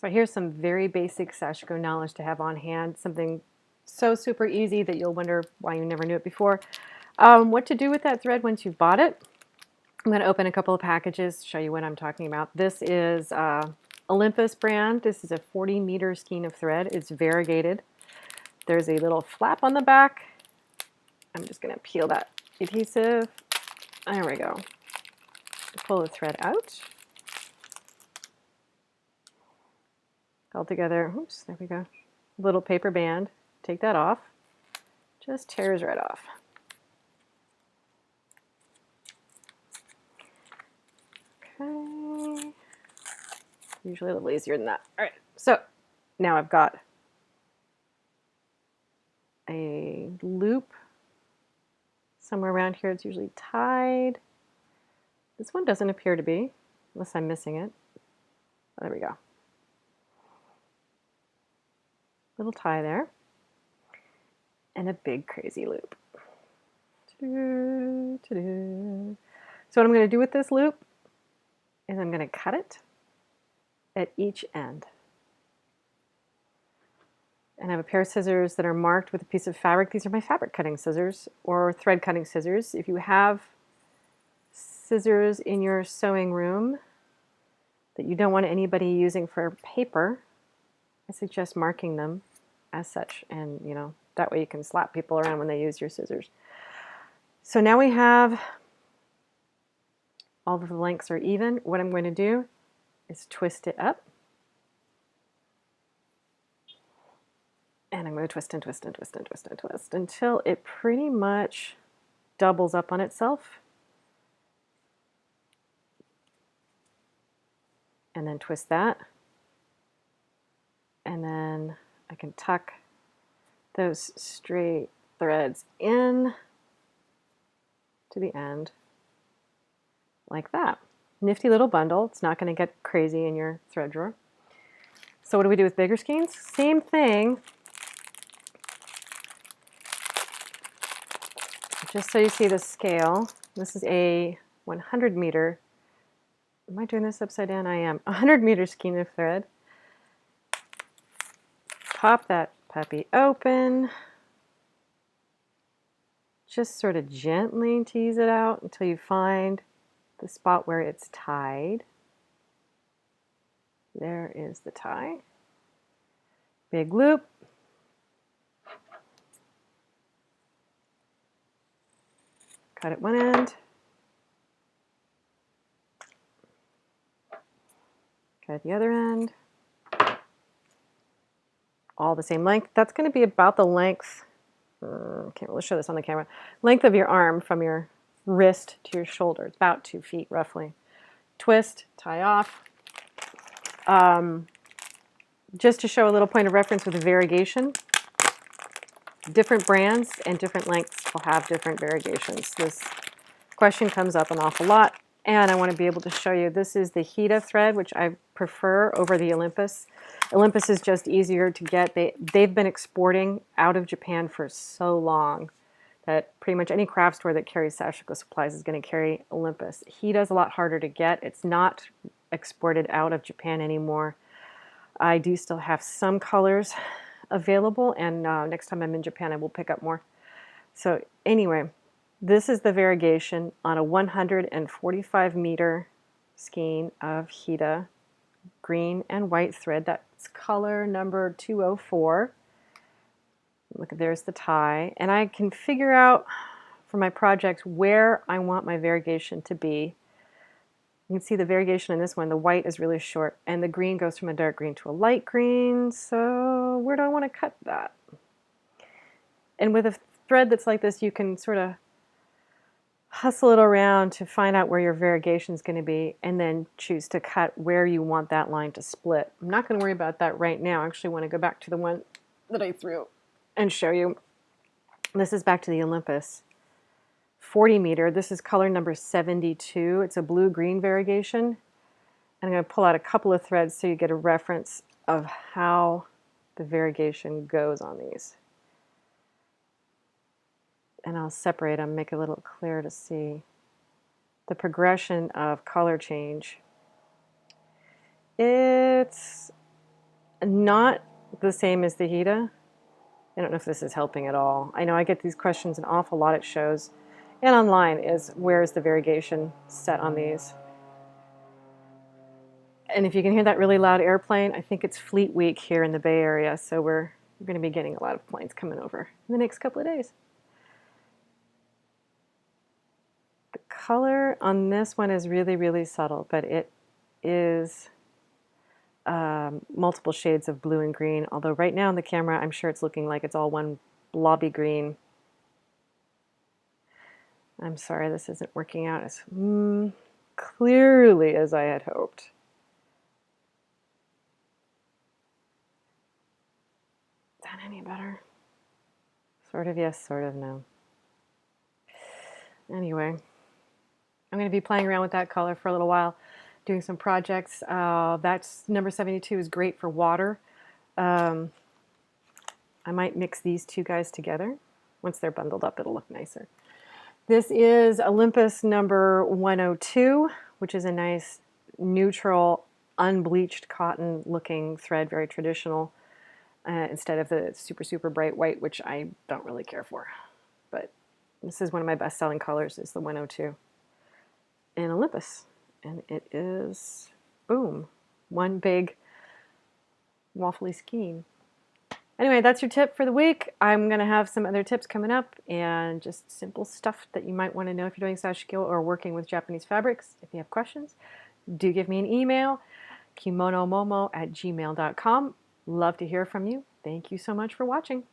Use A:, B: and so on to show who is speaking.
A: But here's some very basic Sashiko knowledge to have on hand, something so super easy that you'll wonder why you never knew it before. What to do with that thread once you've bought it. I'm going to open a couple of packages, show you what I'm talking about. This is Olympus brand. This is a 40-meter skein of thread. It's variegated. There's a little flap on the back. I'm just going to peel that adhesive. There we go. Pull the thread out. All together. Oops, there we go. Little paper band. Take that off. Just tears right off. Okay. Usually a little easier than that. All right. So now I've got a loop somewhere around here. It's usually tied. This one doesn't appear to be, unless I'm missing it. Oh, there we go. Little tie there. And a big crazy loop. So what I'm going to do with this loop is I'm going to cut it at each end. And I have a pair of scissors that are marked with a piece of fabric. These are my fabric cutting scissors or thread cutting scissors. If you have scissors in your sewing room that you don't want anybody using for paper, I suggest marking them as such, and that way you can slap people around when they use your scissors. So now we have all of the lengths are even. What I'm going to do is twist it up. And I'm going to twist and twist and twist and twist and twist until it pretty much doubles up on itself. And then twist that. And then I can tuck those straight threads in to the end like that. Nifty little bundle. It's not going to get crazy in your thread drawer. So what do we do with bigger skeins? Same thing. Just so you see the scale, this is a 100 meter. Am I doing this upside down? I am. 100 meter skein of thread. Pop that puppy open. Just sort of gently tease it out until you find the spot where it's tied. There is the tie. Big loop. Cut at one end. Cut at the other end. All the same length. That's going to be about the length, can't really show this on the camera, length of your arm from your wrist to your shoulder. It's about 2 feet roughly. Twist, tie off. Just to show a little point of reference with the variegation, different brands and different lengths will have different variegations. This question comes up an awful lot, and I want to be able to show you. This is the Hida thread, which I prefer over the Olympus. Olympus is just easier to get. They've been exporting out of Japan for so long that pretty much any craft store that carries Sashiko supplies is going to carry Olympus. Hida's a lot harder to get. It's not exported out of Japan anymore. I do still have some colors available, and next time I'm in Japan I will pick up more. So anyway, this is the variegation on a 145 meter skein of Hida green and white thread. That's color number 204. Look, there's the tie, and I can figure out for my project where I want my variegation to be. You can see the variegation in this one. The white is really short, and the green goes from a dark green to a light green. So where do I want to cut that? And with a thread that's like this, you can sort of hustle it around to find out where your variegation is going to be, and then choose to cut where you want that line to split. I'm not going to worry about that right now. I actually want to go back to the one that I threw and show you. This is back to the Olympus 40 meter. This is color number 72. It's a blue-green variegation. And I'm going to pull out a couple of threads so you get a reference of how the variegation goes on these. And I'll separate them, make it a little clearer to see the progression of color change. It's Not the same as the Hita. I don't know if this is helping at all. I know I get these questions an awful lot at shows and online, is where is the variegation set on these? And if you can hear that really loud airplane, I think it's Fleet Week here in the Bay Area, so we're going to be getting a lot of planes coming over in the next couple of days. The color on this one is really, really subtle, but it is multiple shades of blue and green, although right now in the camera I'm sure it's looking like it's all one blobby green. I'm sorry this isn't working out as clearly as I had hoped. Is that any better? Sort of yes, sort of no. Anyway, I'm going to be playing around with that color for a little while, doing some projects. That's number 72 is great for water. I might mix these two guys together. Once they're bundled up, it'll look nicer. This is Olympus number 102, which is a nice neutral, unbleached cotton looking thread, very traditional, instead of the super, super bright white, which I don't really care for. But this is one of my best-selling colors, is the 102 in Olympus. And it is, boom, one big waffly skein. Anyway, that's your tip for the week. I'm going to have some other tips coming up and just simple stuff that you might want to know if you're doing sashiko or working with Japanese fabrics. If you have questions, do give me an email, kimonomomo@gmail.com. Love to hear from you. Thank you so much for watching.